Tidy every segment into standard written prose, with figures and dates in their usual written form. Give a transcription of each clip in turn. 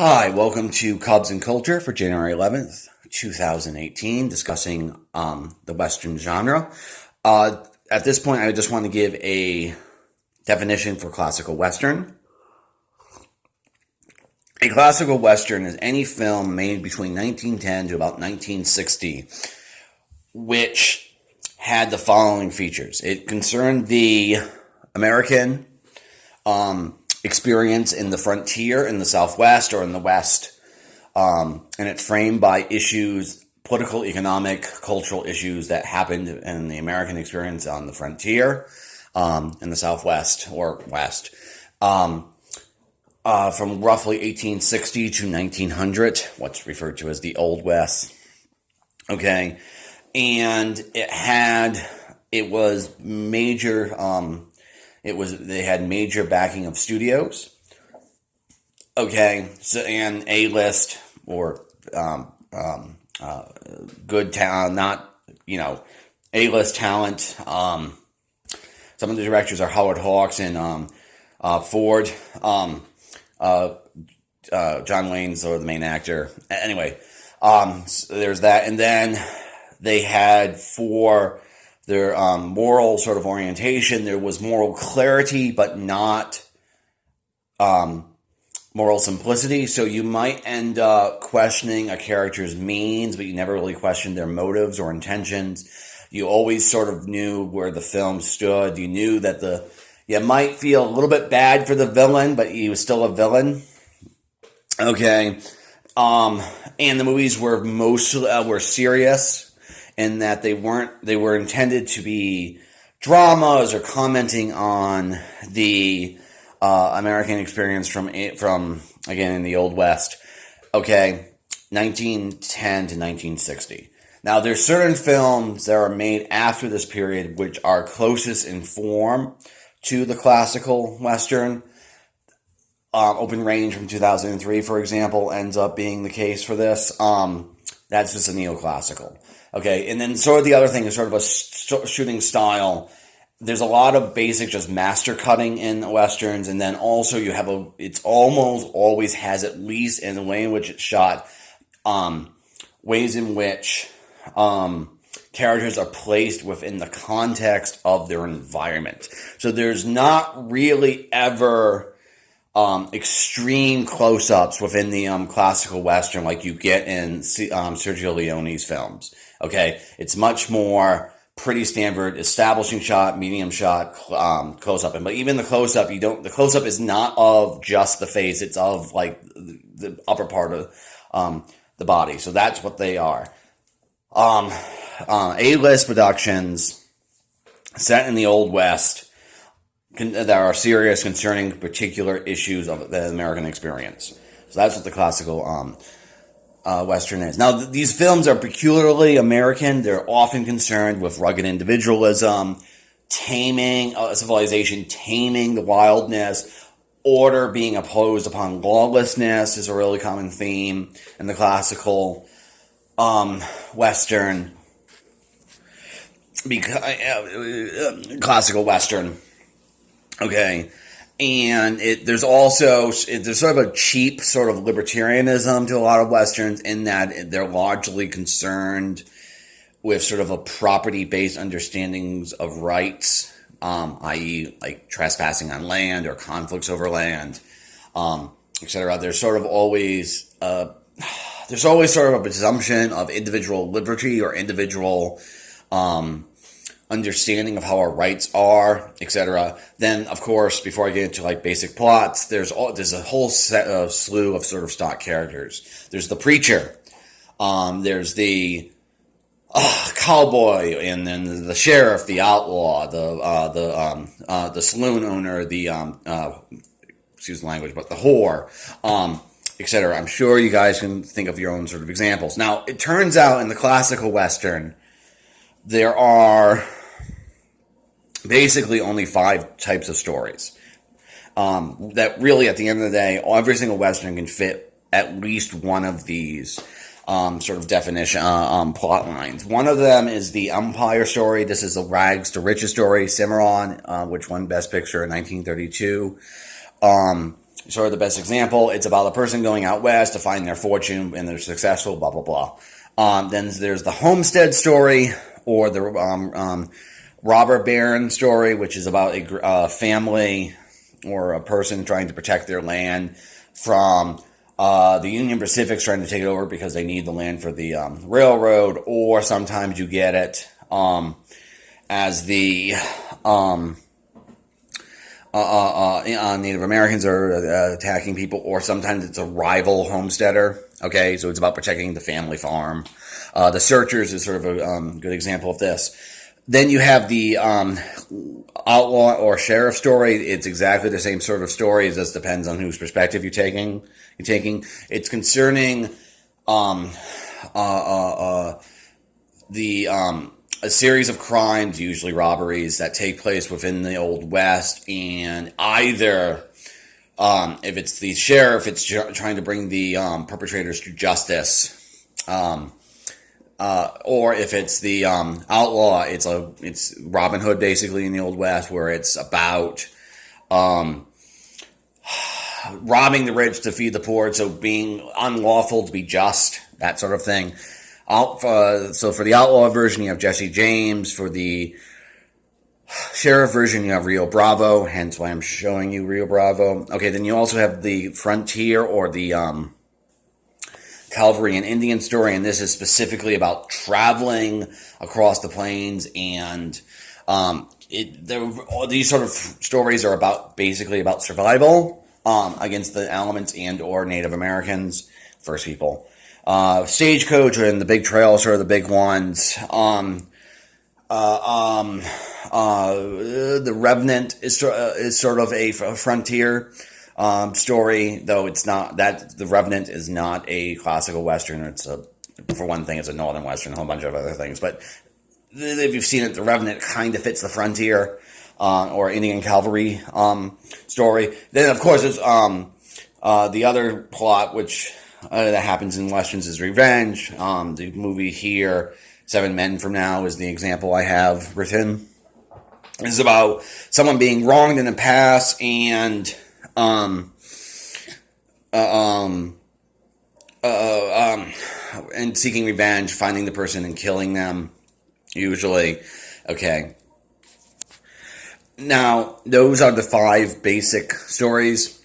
Hi, welcome to Cubs and Culture for January 11th, 2018, discussing the Western genre. At this point, I just want to give a definition for classical Western. A classical Western is any film made between 1910 to about 1960, which had the following features. It concerned the American experience in the frontier in the Southwest or in the West, and it's framed by issues, political, economic, cultural issues that happened in the American experience on the frontier in the Southwest or West, from roughly 1860 to 1900, what's referred to as the Old West. Okay, and it was major. They had major backing of studios. Okay, so and A-list or good talent, not A-list talent. Some of the directors are Howard Hawks and Ford. John Wayne's or the main actor. Anyway, so there's that, and then they had for their moral sort of orientation, there was moral clarity, but not moral simplicity. So you might end up questioning a character's means, but you never really questioned their motives or intentions. You always sort of knew where the film stood. You knew that you might feel a little bit bad for the villain, but he was still a villain. Okay. And the movies were mostly were serious, in that they were intended to be dramas or commenting on the American experience from again in the Old West. Okay, 1910 to 1960. Now there's certain films that are made after this period which are closest in form to the classical Western. Open Range from 2003, for example, ends up being the case for this. That's just a neoclassical. Okay, and then sort of the other thing is sort of a shooting style. There's a lot of basic just master cutting in Westerns, and then also you have it's almost always has, at least in the way in which it's shot, ways in which characters are placed within the context of their environment. So there's not really ever extreme close-ups within the classical Western like you get in Sergio Leone's films. Okay, it's much more pretty standard establishing shot, medium shot, close-up. But even the close-up, the close-up is not of just the face, it's of like the upper part of the body. So that's what they are. A-list productions set in the Old West that are serious concerning particular issues of the American experience. So that's what the classical Western is. Now, these films are peculiarly American. They're often concerned with rugged individualism, taming civilization, taming the wildness, order being opposed upon lawlessness is a really common theme in the classical Western. Classical Western. Okay, and there's sort of a cheap sort of libertarianism to a lot of Westerns in that they're largely concerned with sort of a property-based understandings of rights, i.e. like trespassing on land or conflicts over land, etc. There's always sort of a presumption of individual liberty or individual understanding of how our rights are, etc. Then, of course, before I get into like basic plots, there's a whole slew of sort of stock characters. There's the preacher, there's the cowboy, and then the sheriff, the outlaw, the saloon owner, excuse the language, but the whore, etc. I'm sure you guys can think of your own sort of examples. Now, it turns out in the classical Western, there are basically only 5 types of stories that really, at the end of the day, every single Western can fit at least one of these sort of definition plot lines. One of them is the Empire story. This is the rags to riches story, Cimarron, which won Best Picture in 1932. sort of the best example. It's about a person going out west to find their fortune and they're successful, blah, blah, blah. Then there's the homestead story, or the robber baron story, which is about a family or a person trying to protect their land from the Union Pacific's trying to take it over because they need the land for the railroad. Or sometimes you get it as the Native Americans are attacking people, or sometimes it's a rival homesteader. Okay, so it's about protecting the family farm. The Searchers is sort of a good example of this. Then you have the outlaw or sheriff story. It's exactly the same sort of story. It just depends on whose perspective you're taking. It's concerning a series of crimes, usually robberies, that take place within the Old West, and either if it's the sheriff, it's trying to bring the perpetrators to justice. Or if it's the outlaw, it's Robin Hood basically in the Old West, where it's about robbing the rich to feed the poor, so being unlawful to be just, that sort of thing. So for the outlaw version, you have Jesse James. For the sheriff version, you have Rio Bravo, hence why I'm showing you Rio Bravo. Okay, then you also have the frontier or the cavalry and Indian story, and this is specifically about traveling across the plains, and these sort of stories are basically about survival against the elements and or Native Americans, First People. Stagecoach and the Big Trail are sort of the big ones. The Revenant is sort of a frontier story, though it's not that. The Revenant is not a classical Western. For one thing, it's a Northern Western, a whole bunch of other things. But if you've seen it, the Revenant kind of fits the frontier or Indian cavalry story. Then, of course, there's the other plot, which that happens in Westerns, is revenge. The movie here, 7 Men From Now, is the example I have written. This is about someone being wronged in the past and seeking revenge, finding the person and killing them, usually. Okay. Now, those are the 5 basic stories.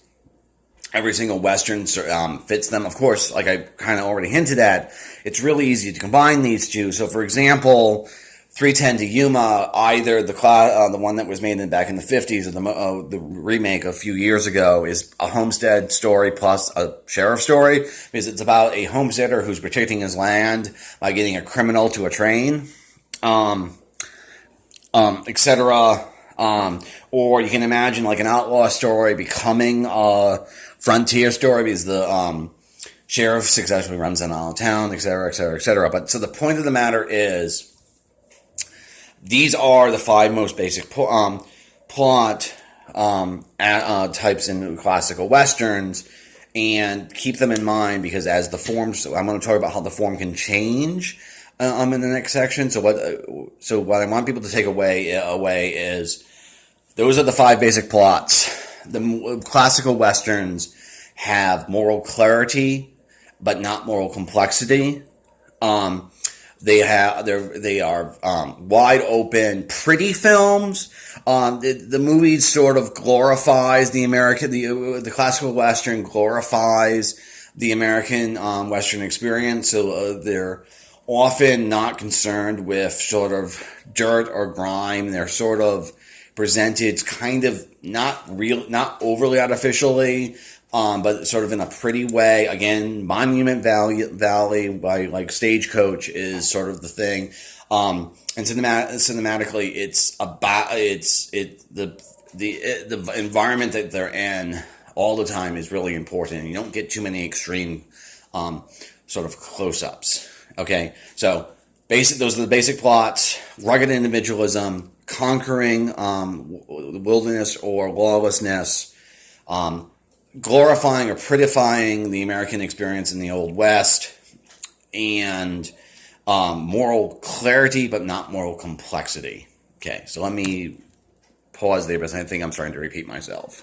Every single Western fits them. Of course, like I kind of already hinted at, it's really easy to combine these two. So, for example, 310 to Yuma, either the one that was made back in the 50s or the remake a few years ago, is a homestead story plus a sheriff story, because it's about a homesteader who's protecting his land by getting a criminal to a train, etc. Or you can imagine like an outlaw story becoming a frontier story, because the sheriff successfully runs in all town, etc., etc., etc. But so the point of the matter is, these are the 5 most basic plot types in classical Westerns, and keep them in mind, because as the forms, I'm going to talk about how the form can change in the next section. So what I want people to take away is, those are the 5 basic plots. The classical Westerns have moral clarity, but not moral complexity. They are wide open, pretty films. The movie sort of glorifies the classical Western glorifies the American Western experience. So they're often not concerned with sort of dirt or grime. They're sort of presented kind of not overly artificially, but sort of in a pretty way. Again, Monument Valley by like Stagecoach is sort of the thing. And cinematically, it's about the environment that they're in all the time is really important. You don't get too many extreme sort of close-ups. Okay, so those are the basic plots: rugged individualism, conquering wilderness or lawlessness, glorifying or prettifying the American experience in the Old West, and moral clarity but not moral complexity. Okay, so let me pause there, because I think I'm starting to repeat myself.